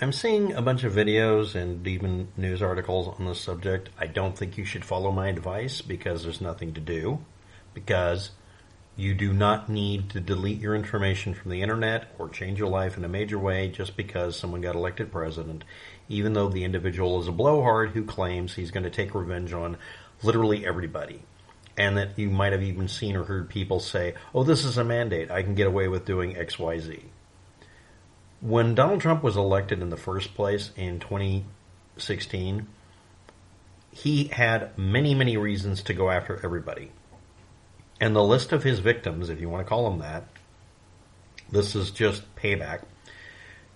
I'm seeing a bunch of videos and even news articles on this subject. I don't think you should follow my advice because there's nothing to do. Because you do not need to delete your information from the internet or change your life in a major way just because someone got elected president, even though the individual is a blowhard who claims he's going to take revenge on literally everybody. And that you might have even seen or heard people say, oh, this is a mandate. I can get away with doing X, Y, Z. When Donald Trump was elected in the first place in 2016, he had many, many reasons to go after everybody. And the list of his victims, if you want to call them that, this is just payback,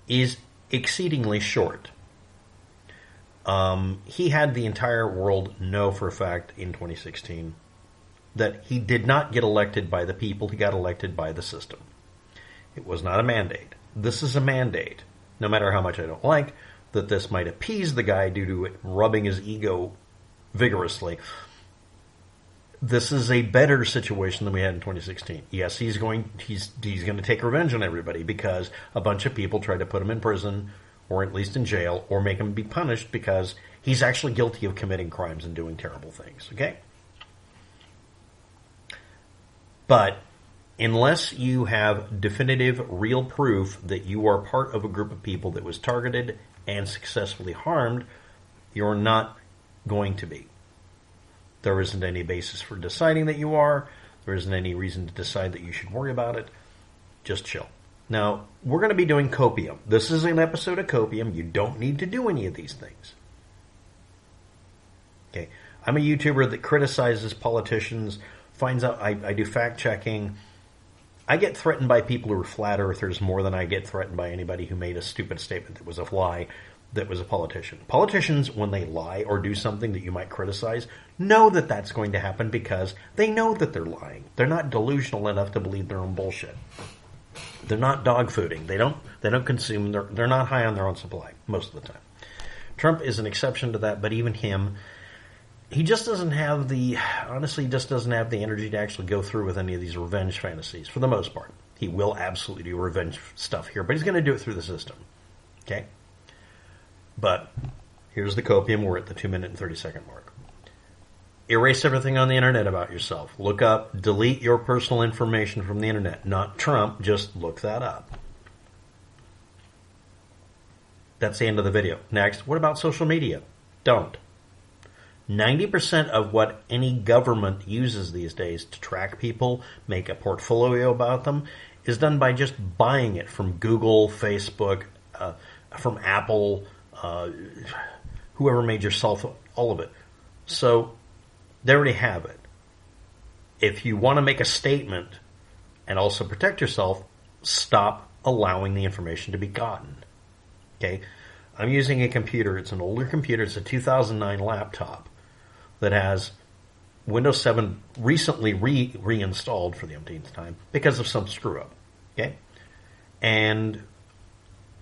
is exceedingly short. He had the entire world know for a fact in 2016 that he did not get elected by the people, he got elected by the system. It was not a mandate. This is a mandate. No matter how much I don't like that this might appease the guy due to it rubbing his ego vigorously, this is a better situation than we had in 2016. Yes, he's going to take revenge on everybody because a bunch of people tried to put him in prison or at least in jail or make him be punished because he's actually guilty of committing crimes and doing terrible things. Okay? But unless you have definitive, real proof that you are part of a group of people that was targeted and successfully harmed, you're not going to be. There isn't any basis for deciding that you are. There isn't any reason to decide that you should worry about it. Just chill. Now, we're going to be doing copium. This is an episode of copium. You don't need to do any of these things. Okay. I'm a YouTuber that criticizes politicians, finds out I do fact-checking. I get threatened by people who are flat earthers more than I get threatened by anybody who made a stupid statement that was a lie, that was a politician. Politicians, when they lie or do something that you might criticize, know that that's going to happen because they know that they're lying. They're not delusional enough to believe their own bullshit. They're not dog fooding. They don't consume. They're not high on their own supply most of the time. Trump is an exception to that, but even him, he just doesn't have the energy to actually go through with any of these revenge fantasies for the most part. He will absolutely do revenge stuff here, but he's going to do it through the system. Okay? But here's the copium. We're at the 2-minute and 30-second mark. Erase everything on the internet about yourself. Look up, delete your personal information from the internet. Not Trump, just look that up. That's the end of the video. Next, what about social media? Don't. 90% of what any government uses these days to track people, make a portfolio about them, is done by just buying it from Google, Facebook, from Apple, whoever made your cell phone, all of it. So they already have it. If you want to make a statement and also protect yourself, stop allowing the information to be gotten. Okay? I'm using a computer. It's an older computer. It's a 2009 laptop that has Windows 7 recently reinstalled for the umpteenth time because of some screw-up. Okay? And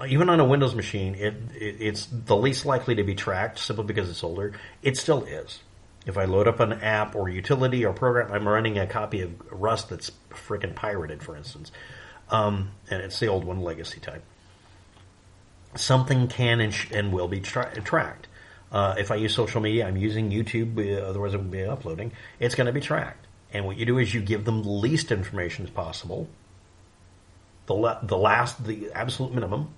even on a Windows machine, it's the least likely to be tracked simply because it's older. It still is. If I load up an app or utility or program, I'm running a copy of Rust that's freaking pirated, for instance. And it's the old one, legacy type. Something can and will be tracked. If I use social media, I'm using YouTube, otherwise it would be uploading. It's going to be tracked. And what you do is you give them the least information as possible, the absolute minimum,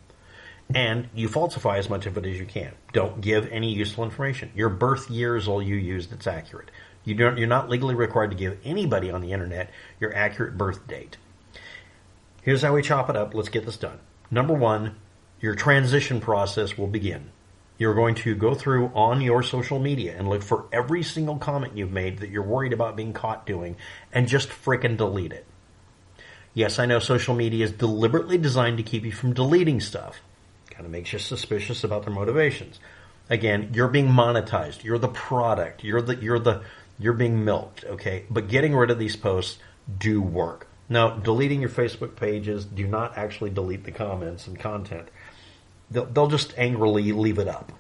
and you falsify as much of it as you can. Don't give any useful information. Your birth year is all you use that's accurate. You're not legally required to give anybody on the internet your accurate birth date. Here's how we chop it up. Let's get this done. Number one, your transition process will begin. You're going to go through on your social media and look for every single comment you've made that you're worried about being caught doing and just frickin' delete it. Yes, I know social media is deliberately designed to keep you from deleting stuff. Kind of makes you suspicious about their motivations. Again, you're being monetized. You're the product. You're being milked, okay? But getting rid of these posts do work. Now, deleting your Facebook pages, do not actually delete the comments and content. They'll just angrily leave it up.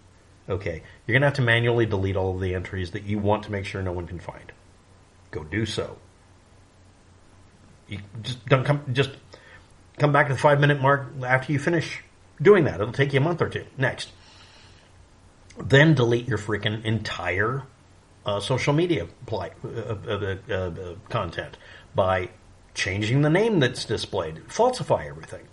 Okay, you're going to have to manually delete all of the entries that you want to make sure no one can find. Go do so. You just come back to the 5-minute mark after you finish doing that. It'll take you a month or two. Next. Then delete your freaking entire social media content by changing the name that's displayed. Falsify everything.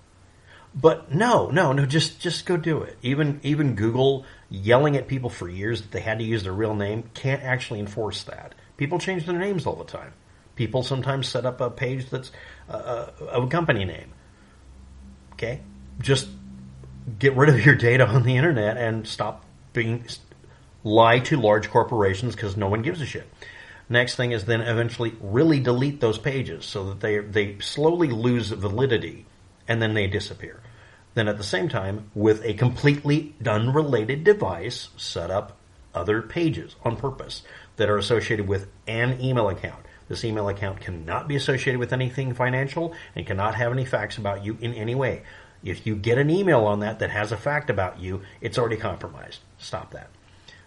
But no, just go do it. Even Google, yelling at people for years that they had to use their real name, can't actually enforce that. People change their names all the time. People sometimes set up a page that's of a company name. Okay? Just get rid of your data on the internet and stop lie to large corporations because no one gives a shit. Next thing is then eventually really delete those pages so that they slowly lose validity and then they disappear. Then at the same time, with a completely unrelated device, set up other pages on purpose that are associated with an email account. This email account cannot be associated with anything financial and cannot have any facts about you in any way. If you get an email on that has a fact about you, it's already compromised. Stop that.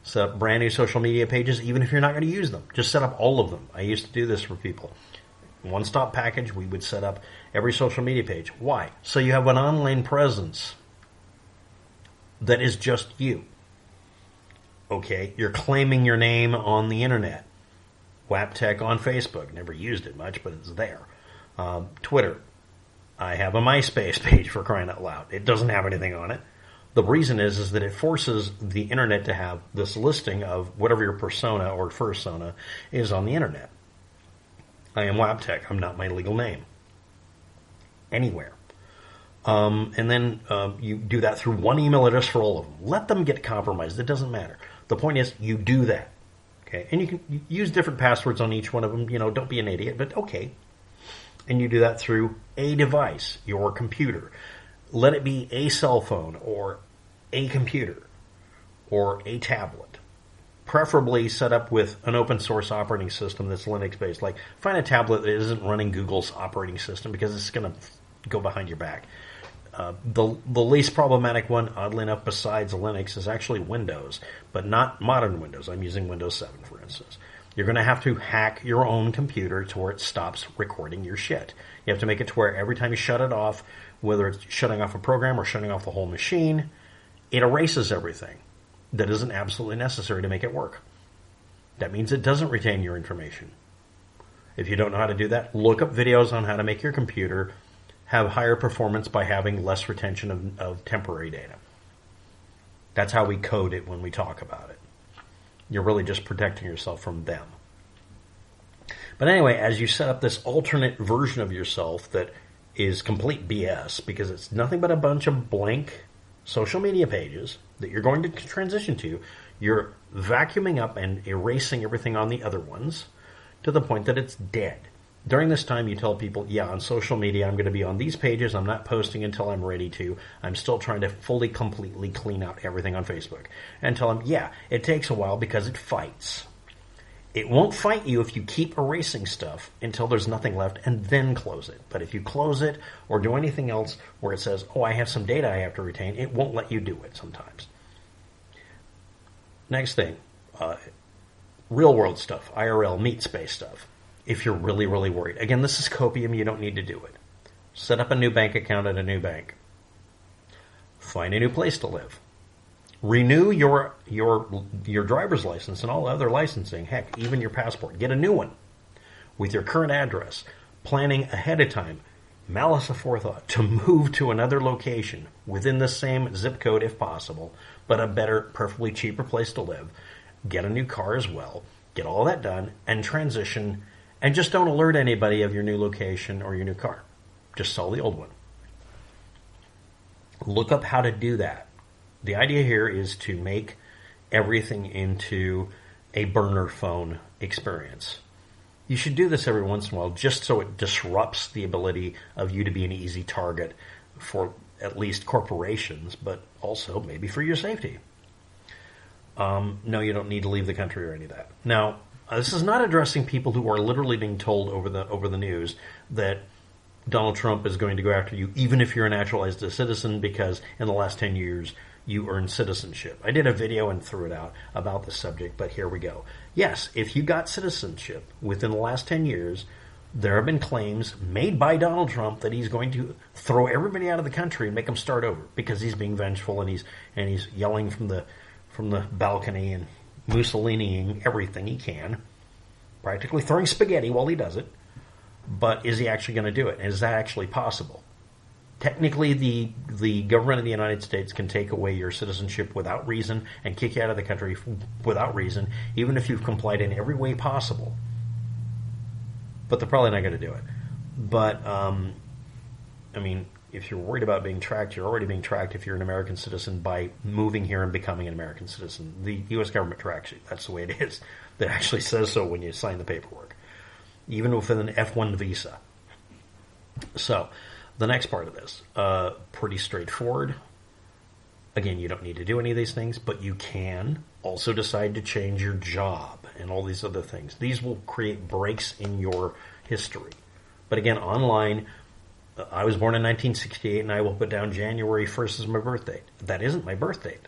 Set up brand new social media pages, even if you're not going to use them. Just set up all of them. I used to do this for people. One-stop package, we would set up every social media page. Why? So you have an online presence that is just you. Okay? You're claiming your name on the internet. WAPTech on Facebook. Never used it much, but it's there. Twitter. I have a MySpace page, for crying out loud. It doesn't have anything on it. The reason is that it forces the internet to have this listing of whatever your persona or fursona is on the internet. I am WAPTech. I'm not my legal name. Anywhere. And then you do that through one email address for all of them. Let them get compromised. It doesn't matter. The point is, you do that. Okay? And you can use different passwords on each one of them. Don't be an idiot, but okay. And you do that through a device, your computer. Let it be a cell phone or a computer or a tablet. Preferably set up with an open source operating system that's Linux based. Like, find a tablet that isn't running Google's operating system because it's going to go behind your back. The least problematic one, oddly enough, besides Linux is actually Windows, but not modern Windows. I'm using Windows 7, for instance. You're going to have to hack your own computer to where it stops recording your shit. You have to make it to where every time you shut it off, whether it's shutting off a program or shutting off the whole machine, it erases everything that isn't absolutely necessary to make it work. That means it doesn't retain your information. If you don't know how to do that, look up videos on how to make your computer have higher performance by having less retention of temporary data. That's how we code it when we talk about it. You're really just protecting yourself from them. But anyway, as you set up this alternate version of yourself that is complete BS, because it's nothing but a bunch of blank social media pages that you're going to transition to, you're vacuuming up and erasing everything on the other ones to the point that it's dead. During this time, you tell people, yeah, on social media, I'm going to be on these pages. I'm not posting until I'm ready to. I'm still trying to fully, completely clean out everything on Facebook. And tell them, yeah, it takes a while because it fights. It won't fight you if you keep erasing stuff until there's nothing left and then close it. But if you close it or do anything else where it says, oh, I have some data I have to retain, it won't let you do it sometimes. Next thing, real world stuff, IRL, meat space stuff. If you're really, really worried. Again, this is copium. You don't need to do it. Set up a new bank account at a new bank. Find a new place to live. Renew your driver's license and all other licensing. Heck, even your passport. Get a new one with your current address. Planning ahead of time. Malice aforethought to move to another location within the same zip code if possible, but a better, preferably cheaper place to live. Get a new car as well. Get all that done and transition. And just don't alert anybody of your new location or your new car. Just sell the old one. Look up how to do that. The idea here is to make everything into a burner phone experience. You should do this every once in a while just so it disrupts the ability of you to be an easy target for at least corporations, but also maybe for your safety. No, you don't need to leave the country or any of that. Now, this is not addressing people who are literally being told over the news that Donald Trump is going to go after you even if you're a naturalized citizen because in the last 10 years you earned citizenship. I did a video and threw it out about this subject, but here we go. Yes, if you got citizenship within the last 10 years, There have been claims made by Donald Trump that he's going to throw everybody out of the country and make them start over because he's being vengeful and he's yelling from the balcony and Mussoliniing everything he can, practically throwing spaghetti while he does it. But is he actually going to do it? Is that actually possible? Technically, the government of the United States can take away your citizenship without reason and kick you out of the country without reason, even if you've complied in every way possible. But they're probably not going to do it. But, I mean, if you're worried about being tracked, you're already being tracked if you're an American citizen by moving here and becoming an American citizen. The U.S. government tracks you. That's the way it is. That actually says so when you sign the paperwork, even with an F1 visa. So, the next part of this, pretty straightforward. Again, you don't need to do any of these things, but you can also decide to change your job and all these other things. These will create breaks in your history. But again, online, I was born in 1968, and I will put down January 1st as my birth date. That isn't my birth date.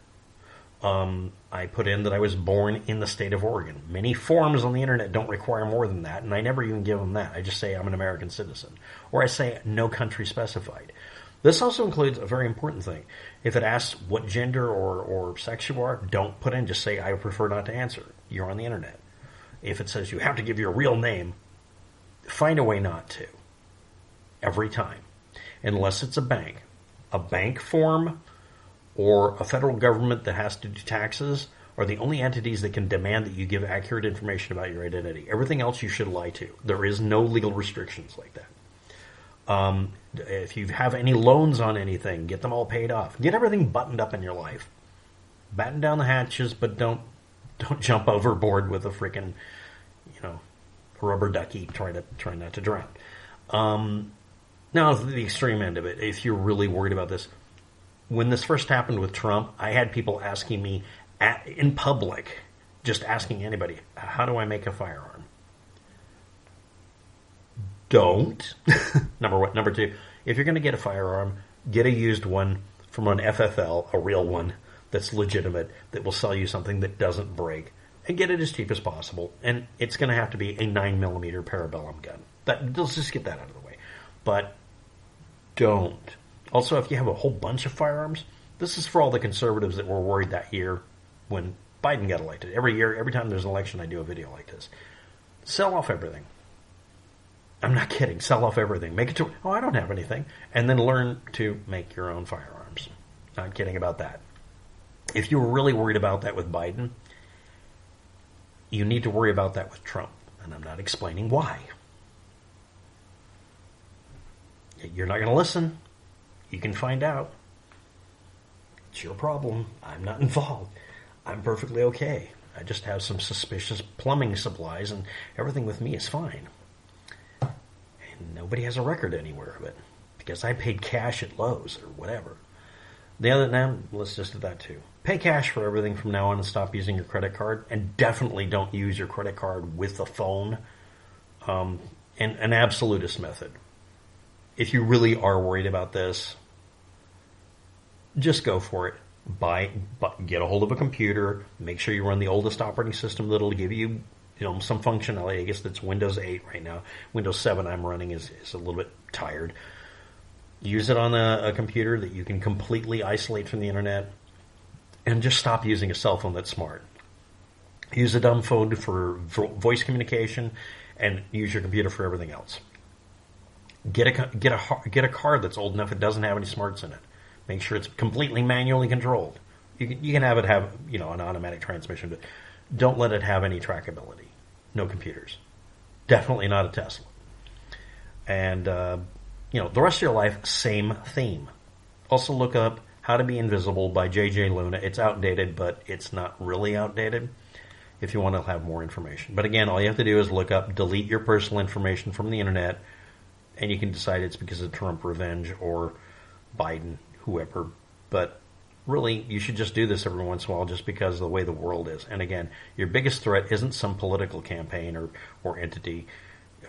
I put in that I was born in the state of Oregon. Many forms on the internet don't require more than that, and I never even give them that. I just say I'm an American citizen. Or I say no country specified. This also includes a very important thing. If it asks what gender or sex you are, don't put in, just say I prefer not to answer. You're on the internet. If it says you have to give your real name, find a way not to. Every time. Unless it's a bank. A bank form or a federal government that has to do taxes are the only entities that can demand that you give accurate information about your identity. Everything else you should lie to. There is no legal restrictions like that. If you have any loans on anything, get them all paid off. Get everything buttoned up in your life. Batten down the hatches, but don't jump overboard with a freaking, rubber ducky trying not to drown. Now, the extreme end of it, if you're really worried about this, when this first happened with Trump, I had people asking me in public, just asking anybody, how do I make a firearm? Don't. Number one. Number two, if you're going to get a firearm, get a used one from an FFL, a real one that's legitimate, that will sell you something that doesn't break, and get it as cheap as possible. And it's going to have to be a 9mm Parabellum gun. Let's just get that out of the way. But don't. Also, if you have a whole bunch of firearms, this is for all the conservatives that were worried that year when Biden got elected. Every year, every time there's an election, I do a video like this. Sell off everything. I'm not kidding. Sell off everything. Make it to, I don't have anything. And then learn to make your own firearms. Not kidding about that. If you were really worried about that with Biden, you need to worry about that with Trump. And I'm not explaining why. You're not going to listen. You can find out. It's your problem. I'm not involved. I'm perfectly okay. I just have some suspicious plumbing supplies, and everything with me is fine. And nobody has a record anywhere of it, because I paid cash at Lowe's or whatever. The other now, let's just do that too. Pay cash for everything from now on and stop using your credit card, and definitely don't use your credit card with the phone. And an absolutist method. If you really are worried about this, just go for it. Get a hold of a computer. Make sure you run the oldest operating system that'll give you, some functionality. I guess that's Windows 8 right now. Windows 7 I'm running is a little bit tired. Use it on a computer that you can completely isolate from the internet, and just stop using a cell phone that's smart. Use a dumb phone for voice communication, and use your computer for everything else. Get a car that's old enough it doesn't have any smarts in it. Make sure it's completely manually controlled. You can have it have an automatic transmission, but don't let it have any trackability. No computers. Definitely not a Tesla. And the rest of your life, same theme. Also look up How to Be Invisible by J.J. Luna. It's outdated, but it's not really outdated if you want to have more information. But again, all you have to do is look up, delete your personal information from the internet, and you can decide it's because of Trump revenge or Biden, whoever. But really, you should just do this every once in a while just because of the way the world is. And again, your biggest threat isn't some political campaign or entity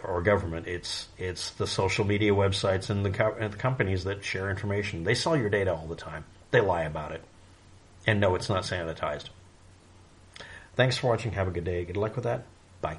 or government. It's the social media websites and the companies that share information. They sell your data all the time. They lie about it. And no, it's not sanitized. Thanks for watching. Have a good day. Good luck with that. Bye.